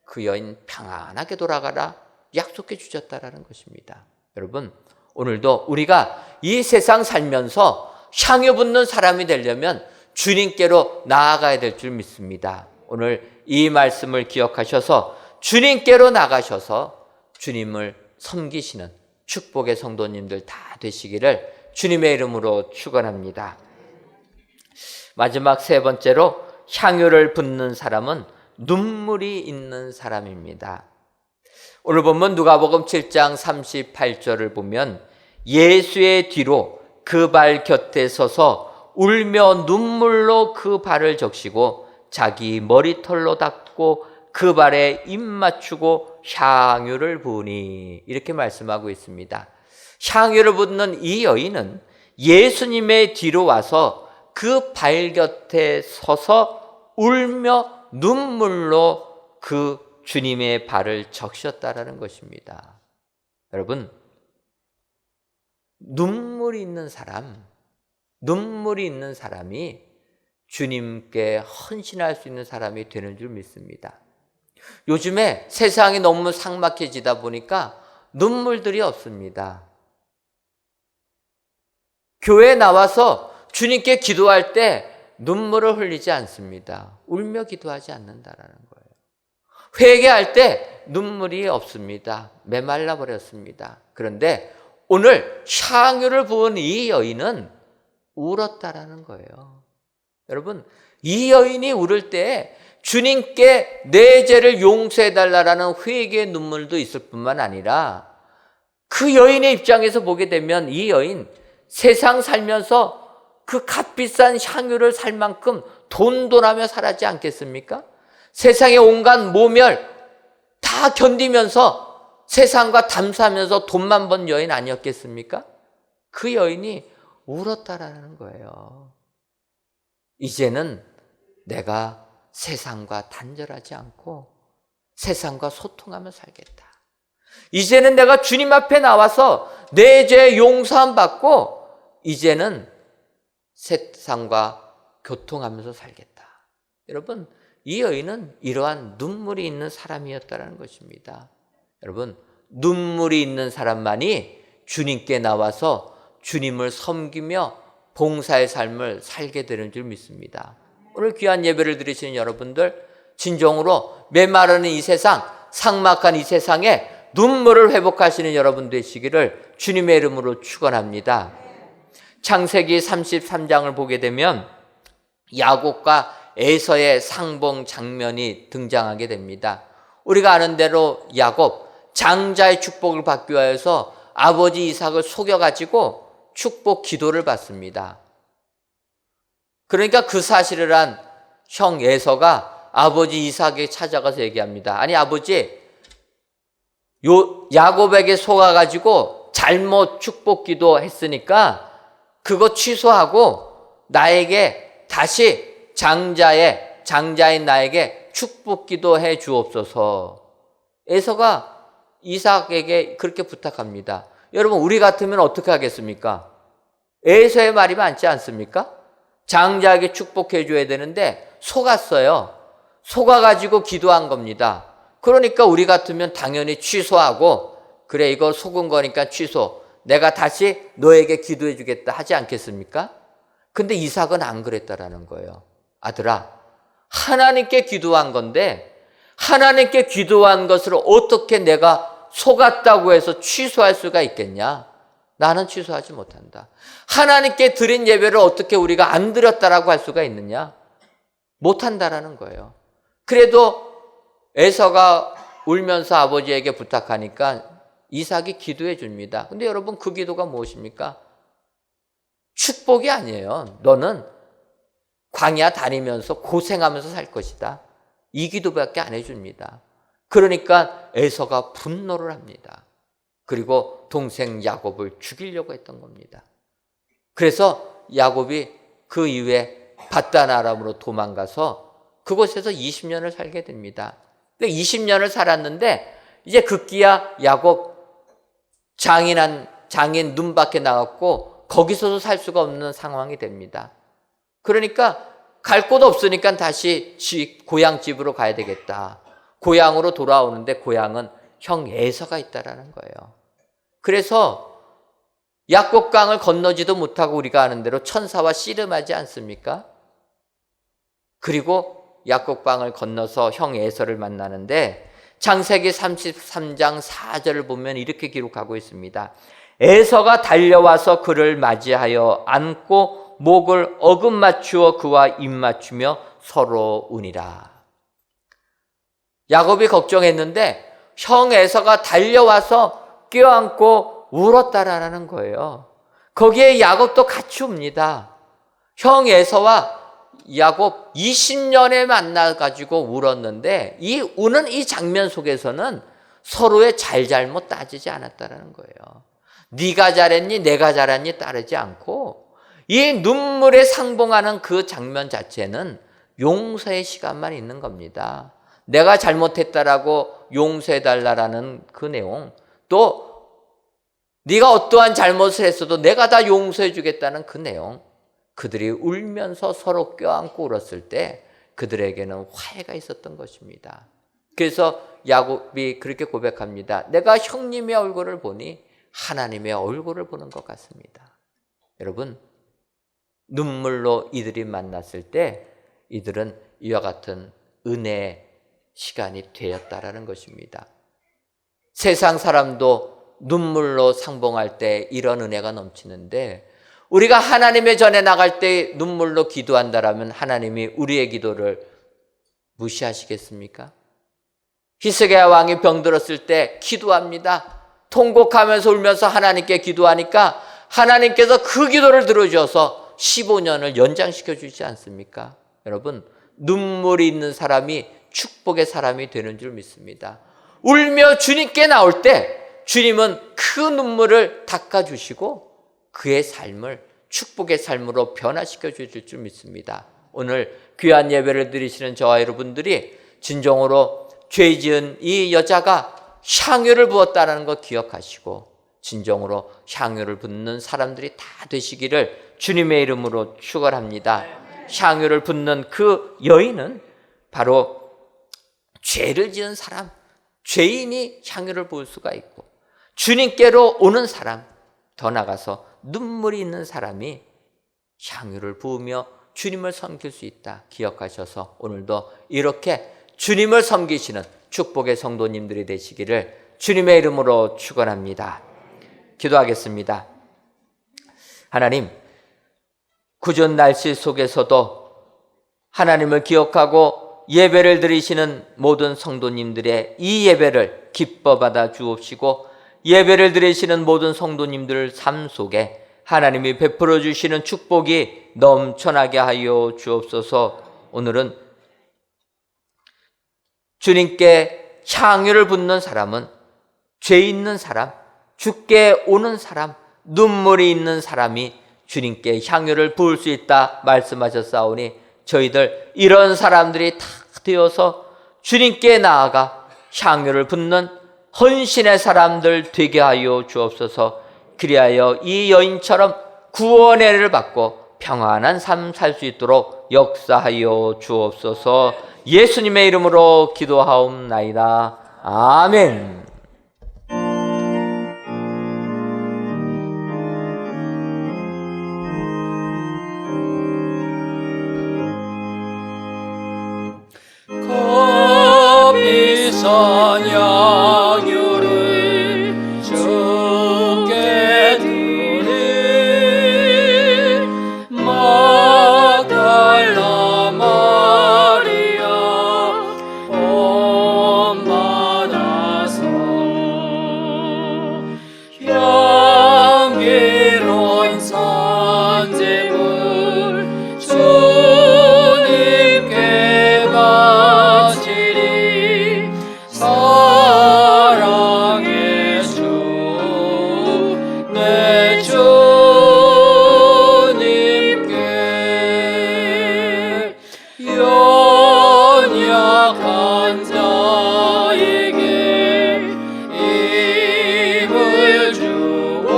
그 여인 평안하게 돌아가라 약속해 주셨다라는 것입니다. 여러분, 오늘도 우리가 이 세상 살면서 향유 붓는 사람이 되려면 주님께로 나아가야 될 줄 믿습니다. 오늘 이 말씀을 기억하셔서 주님께로 나가셔서 주님을 섬기시는 축복의 성도님들 다 되시기를 주님의 이름으로 축원합니다. 마지막 세 번째로 향유를 붓는 사람은 눈물이 있는 사람입니다. 오늘 보면 누가복음 7장 38절을 보면 예수의 뒤로 그 발 곁에 서서 울며 눈물로 그 발을 적시고 자기 머리털로 닦고 그 발에 입 맞추고 향유를 부으니 이렇게 말씀하고 있습니다. 향유를 붓는 이 여인은 예수님의 뒤로 와서 그 발 곁에 서서 울며 눈물로 그 주님의 발을 적셨다라는 것입니다. 여러분, 눈물이 있는 사람이 주님께 헌신할 수 있는 사람이 되는 줄 믿습니다. 요즘에 세상이 너무 삭막해지다 보니까 눈물들이 없습니다. 교회에 나와서 주님께 기도할 때 눈물을 흘리지 않습니다. 울며 기도하지 않는다라는 거예요. 회개할 때 눈물이 없습니다. 메말라 버렸습니다. 그런데 오늘 향유를 부은 이 여인은 울었다라는 거예요. 여러분, 이 여인이 울을 때 주님께 내 죄를 용서해달라는 회개의 눈물도 있을 뿐만 아니라 그 여인의 입장에서 보게 되면 이 여인 세상 살면서 그 값비싼 향유를 살 만큼 돈돈하며 살았지 않겠습니까? 세상의 온갖 모멸 다 견디면서 세상과 담사하면서 돈만 번 여인 아니었겠습니까? 그 여인이 울었다라는 거예요. 이제는 내가 세상과 단절하지 않고 세상과 소통하며 살겠다. 이제는 내가 주님 앞에 나와서 내 죄 용서함 받고 이제는 세상과 교통하면서 살겠다. 여러분, 이 여인은 이러한 눈물이 있는 사람이었다는 것입니다. 여러분, 눈물이 있는 사람만이 주님께 나와서 주님을 섬기며 봉사의 삶을 살게 되는 줄 믿습니다. 오늘 귀한 예배를 드리시는 여러분들, 진정으로 메마르는 이 세상, 삭막한 이 세상에 눈물을 회복하시는 여러분 되시기를 주님의 이름으로 축원합니다. 창세기 33장을 보게 되면 야곱과 에서의 상봉 장면이 등장하게 됩니다. 우리가 아는 대로 야곱 장자의 축복을 받기 위해서 아버지 이삭을 속여가지고 축복 기도를 받습니다. 그러니까 그 사실을 한 형 에서가 아버지 이삭에게 찾아가서 얘기합니다. 아니 아버지, 야곱에게 속아가지고 잘못 축복 기도했으니까 그거 취소하고 나에게 다시 장자인 나에게 축복 기도해 주옵소서. 에서가 이삭에게 그렇게 부탁합니다. 여러분, 우리 같으면 어떻게 하겠습니까? 에서의 말이 많지 않습니까? 장자에게 축복해 줘야 되는데 속았어요. 속아가지고 기도한 겁니다. 그러니까 우리 같으면 당연히 취소하고, 그래 이거 속은 거니까 취소, 내가 다시 너에게 기도해 주겠다 하지 않겠습니까? 근데 이삭은 안 그랬다라는 거예요. 아들아, 하나님께 기도한 건데 하나님께 기도한 것을 어떻게 내가 속았다고 해서 취소할 수가 있겠냐? 나는 취소하지 못한다. 하나님께 드린 예배를 어떻게 우리가 안 드렸다라고 할 수가 있느냐? 못한다라는 거예요. 그래도 에서가 울면서 아버지에게 부탁하니까 이삭이 기도해 줍니다. 근데 여러분, 그 기도가 무엇입니까? 축복이 아니에요. 너는 광야 다니면서 고생하면서 살 것이다. 이 기도밖에 안 해줍니다. 그러니까 에서가 분노를 합니다. 그리고 동생 야곱을 죽이려고 했던 겁니다. 그래서 야곱이 그 이후에 밧단 아람으로 도망가서 그곳에서 20년을 살게 됩니다. 20년을 살았는데 이제 급기야 야곱 장인 눈 밖에 나갔고 거기서도 살 수가 없는 상황이 됩니다. 그러니까 갈 곳 없으니까 다시 고향 집으로 가야 되겠다. 고향으로 돌아오는데 고향은 형 에서가 있다라는 거예요. 그래서 야복강을 건너지도 못하고 우리가 아는 대로 천사와 씨름하지 않습니까? 그리고 야복강을 건너서 형 에서를 만나는데 창세기 33장 4절을 보면 이렇게 기록하고 있습니다. 에서가 달려와서 그를 맞이하여 안고 목을 어금 맞추어 그와 입 맞추며 서로 우니라. 야곱이 걱정했는데 형 에서가 달려와서 껴안고 울었다라는 거예요. 거기에 야곱도 같이 웁니다. 형 에서와 야곱 20년에 만나가지고 울었는데 이 우는 이 장면 속에서는 서로의 잘잘못 따지지 않았다라는 거예요. 네가 잘했니 내가 잘했니 따르지 않고 이 눈물에 상봉하는 그 장면 자체는 용서의 시간만 있는 겁니다. 내가 잘못했다라고 용서해달라는 그 내용, 또 네가 어떠한 잘못을 했어도 내가 다 용서해 주겠다는 그 내용, 그들이 울면서 서로 껴안고 울었을 때 그들에게는 화해가 있었던 것입니다. 그래서 야곱이 그렇게 고백합니다. 내가 형님의 얼굴을 보니 하나님의 얼굴을 보는 것 같습니다. 여러분, 눈물로 이들이 만났을 때 이들은 이와 같은 은혜의 시간이 되었다라는 것입니다. 세상 사람도 눈물로 상봉할 때 이런 은혜가 넘치는데 우리가 하나님의 전에 나갈 때 눈물로 기도한다라면 하나님이 우리의 기도를 무시하시겠습니까? 히스기야 왕이 병들었을 때 기도합니다. 통곡하면서 울면서 하나님께 기도하니까 하나님께서 그 기도를 들어주셔서 15년을 연장시켜 주지 않습니까? 여러분, 눈물이 있는 사람이 축복의 사람이 되는 줄 믿습니다. 울며 주님께 나올 때 주님은 그 눈물을 닦아주시고 그의 삶을 축복의 삶으로 변화시켜 주실 줄 믿습니다. 오늘 귀한 예배를 드리시는 저와 여러분들이 진정으로 죄 지은 이 여자가 향유를 부었다는 것 기억하시고 진정으로 향유를 붓는 사람들이 다 되시기를 주님의 이름으로 축원합니다. 향유를 붓는 그 여인은 바로 죄를 지은 사람, 죄인이 향유를 부을 수가 있고 주님께로 오는 사람, 더 나가서 눈물이 있는 사람이 향유를 부으며 주님을 섬길 수 있다 기억하셔서 오늘도 이렇게 주님을 섬기시는 축복의 성도님들이 되시기를 주님의 이름으로 축원합니다. 기도하겠습니다. 하나님, 궂은 날씨 속에서도 하나님을 기억하고 예배를 드리시는 모든 성도님들의 이 예배를 기뻐 받아 주옵시고 예배를 드리시는 모든 성도님들 삶 속에 하나님이 베풀어 주시는 축복이 넘쳐나게 하여 주옵소서. 오늘은 주님께 향유를 붓는 사람은 죄 있는 사람, 주께 오는 사람, 눈물이 있는 사람이 주님께 향유를 부을 수 있다 말씀하셨사오니 저희들 이런 사람들이 다 되어서 주님께 나아가 향유를 붓는 헌신의 사람들 되게 하여 주옵소서. 그리하여 이 여인처럼 구원의 은혜를 받고 평안한 삶 살 수 있도록 역사하여 주옵소서. 예수님의 이름으로 기도하옵나이다. 아멘. 비싼 향유를 주께 드린 막달라 마리아 본받아서 향기로운 산재물 주님께 바치리 사랑의 주 내 주님께 연약한 자에게 힘을 주고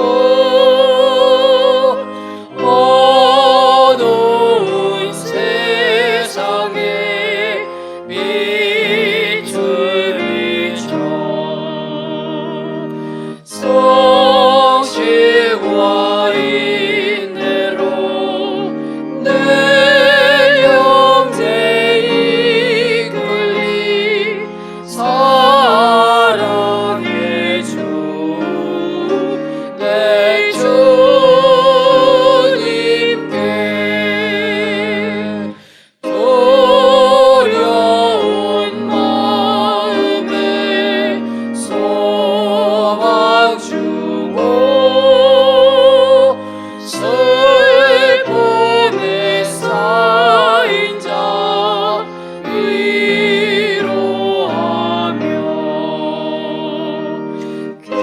어두운 세상에 빛을 비춰 성실과 인내로 내 영제 이끌리 사랑의 주 내 주님께 두려운 마음에 소망 주고 슬픔에 쌓인 자 위로하며 길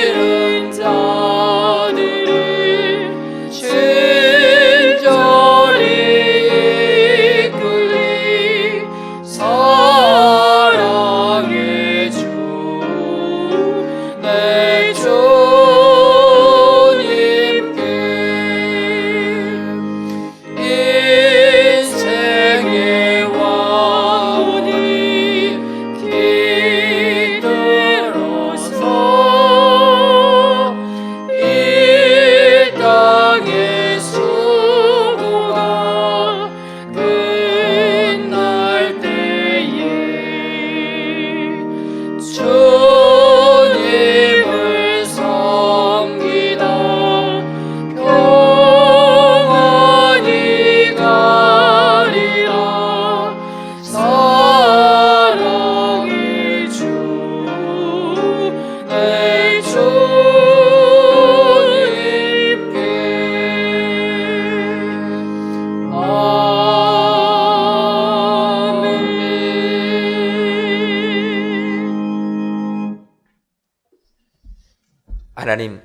잃은 자들을 친절히 이끌리 사랑의 주 내 주님께 인생의 왕이 깃들어서 이 땅의 수고가 끝날 때 내 주님께 아멘. 하나님,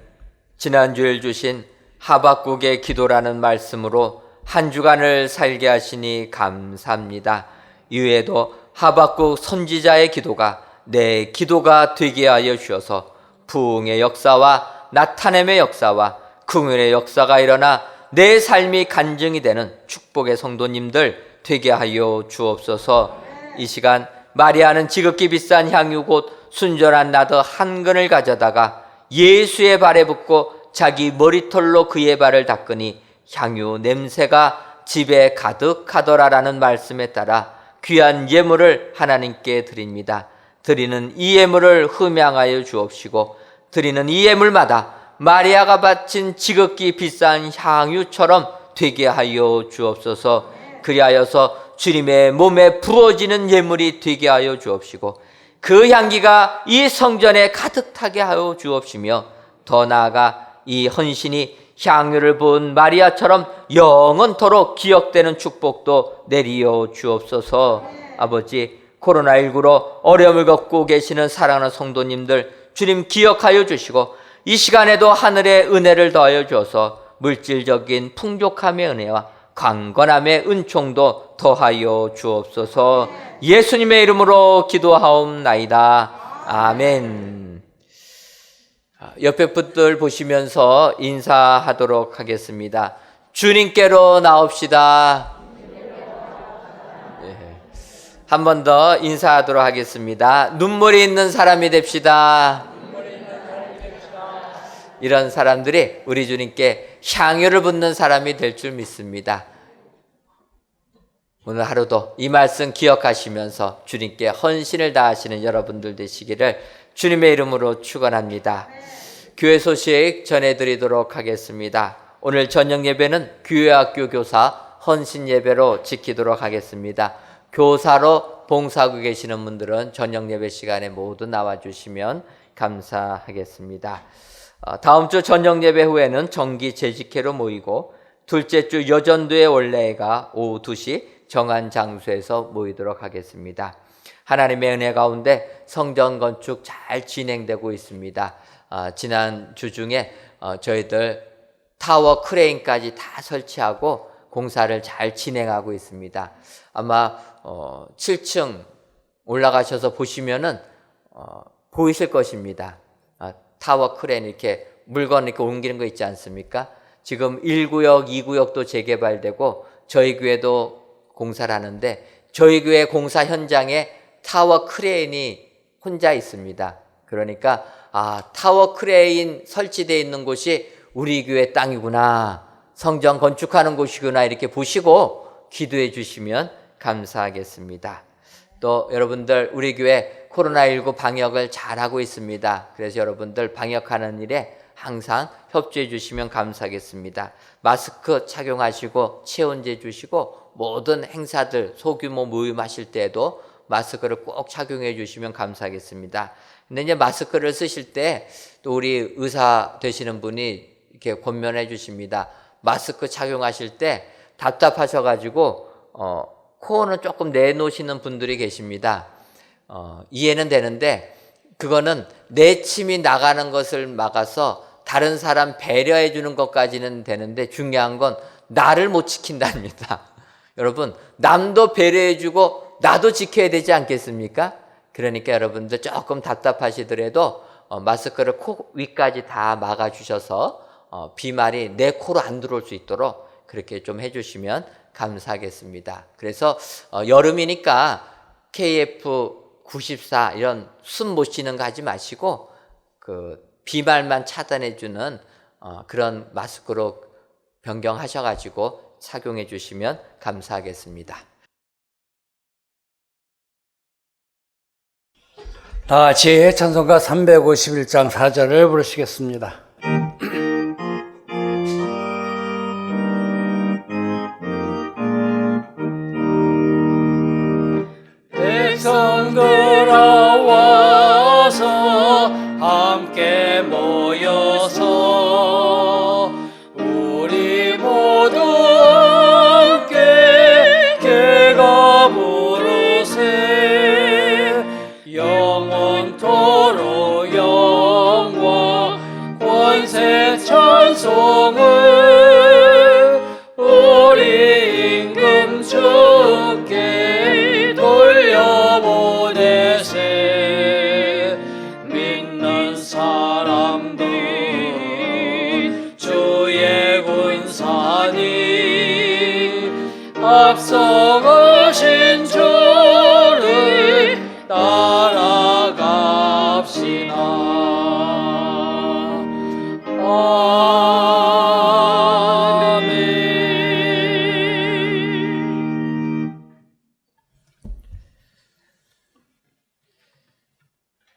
지난주에 주신 하박국의 기도라는 말씀으로 한 주간을 살게 하시니 감사합니다. 이외에도 하박국 선지자의 기도가 내 기도가 되게 하여 주셔서 부흥의 역사와 나타냄의 역사와 긍휼의 역사가 일어나 내 삶이 간증이 되는 축복의 성도님들 되게 하여 주옵소서. 이 시간 마리아는 지극히 비싼 향유 곧 순전한 나더 한 근을 가져다가 예수의 발에 붓고 자기 머리털로 그의 발을 닦으니 향유 냄새가 집에 가득하더라라는 말씀에 따라 귀한 예물을 하나님께 드립니다. 드리는 이 예물을 흠양하여 주옵시고 드리는 이 예물마다 마리아가 바친 지극히 비싼 향유처럼 되게 하여 주옵소서. 그리하여서 주님의 몸에 부어지는 예물이 되게 하여 주옵시고 그 향기가 이 성전에 가득 타게 하여 주옵시며 더 나아가 이 헌신이 향유를 부은 마리아처럼 영원토록 기억되는 축복도 내리어 주옵소서. 아버지, 코로나19로 어려움을 겪고 계시는 사랑하는 성도님들 주님 기억하여 주시고 이 시간에도 하늘의 은혜를 더하여 주어서 물질적인 풍족함의 은혜와 강건함의 은총도 더하여 주옵소서. 예수님의 이름으로 기도하옵나이다. 아멘. 옆에 분들 보시면서 인사하도록 하겠습니다. 주님께로 나옵시다. 한 번 더 인사하도록 하겠습니다. 눈물이 있는 사람이 됩시다. 이런 사람들이 우리 주님께 향유를 붓는 사람이 될 줄 믿습니다. 오늘 하루도 이 말씀 기억하시면서 주님께 헌신을 다하시는 여러분들 되시기를 주님의 이름으로 축원합니다. 교회 소식 전해드리도록 하겠습니다. 오늘 저녁 예배는 교회학교 교사 헌신 예배로 지키도록 하겠습니다. 교사로 봉사하고 계시는 분들은 저녁 예배 시간에 모두 나와주시면 감사하겠습니다. 다음 주 저녁 예배 후에는 정기 재직회로 모이고 둘째 주 여전도의 원래가 오후 2시 정한 장소에서 모이도록 하겠습니다. 하나님의 은혜 가운데 성전 건축 잘 진행되고 있습니다. 지난 주 중에 저희들 타워 크레인까지 다 설치하고 공사를 잘 진행하고 있습니다. 아마 7층 올라가셔서 보시면은 보이실 것입니다. 타워 크레인 이렇게 물건 이렇게 옮기는 거 있지 않습니까? 지금 1구역, 2구역도 재개발되고 저희 교회도 공사를 하는데 저희 교회 공사 현장에 타워 크레인이 혼자 있습니다. 그러니까 타워 크레인 설치되어 있는 곳이 우리 교회 땅이구나, 성전 건축하는 곳이구나 이렇게 보시고 기도해 주시면 감사하겠습니다. 또 여러분들 우리 교회 코로나19 방역을 잘하고 있습니다. 그래서 여러분들 방역하는 일에 항상 협조해 주시면 감사하겠습니다. 마스크 착용하시고 체온제 주시고 모든 행사들 소규모 모임하실 때에도 마스크를 꼭 착용해 주시면 감사하겠습니다. 근데 이제 마스크를 쓰실 때 또 우리 의사 되시는 분이 이렇게 권면해 주십니다. 마스크 착용하실 때 답답하셔가지고 코어는 조금 내놓으시는 분들이 계십니다. 이해는 되는데 그거는 내 침이 나가는 것을 막아서 다른 사람 배려해 주는 것까지는 되는데 중요한 건 나를 못 지킨답니다. 여러분, 남도 배려해 주고 나도 지켜야 되지 않겠습니까? 그러니까 여러분들 조금 답답하시더라도 마스크를 코 위까지 다 막아주셔서 비말이 내 코로 안 들어올 수 있도록 그렇게 좀 해주시면 감사하겠습니다. 그래서 여름이니까 KF94 이런 숨 못 쉬는 거 하지 마시고 그 비말만 차단해주는 그런 마스크로 변경하셔가지고 착용해 주시면 감사하겠습니다. 다 같이 찬송가 351장 4절을 부르시겠습니다. 백성들아 와서 함께 함께 모여서 우리 모두 함께 객업으로 세 영원토록 영광 권세 찬송을 우리 임금 주께 돌려보내세. 믿는 사람들 주의 군사니 앞서가신 주를 따라갑시다.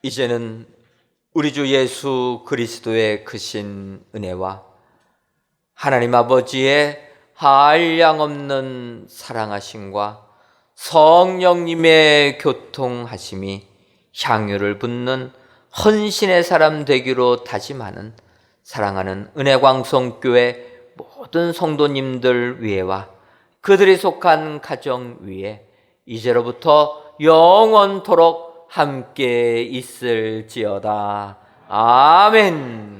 이제는 우리 주 예수 그리스도의 크신 은혜와 하나님 아버지의 한량없는 사랑하심과 성령님의 교통하심이 향유를 붓는 헌신의 사람 되기로 다짐하는 사랑하는 은혜광성교회 모든 성도님들 위에와 그들이 속한 가정 위에 이제로부터 영원토록 함께 있을지어다. 아멘.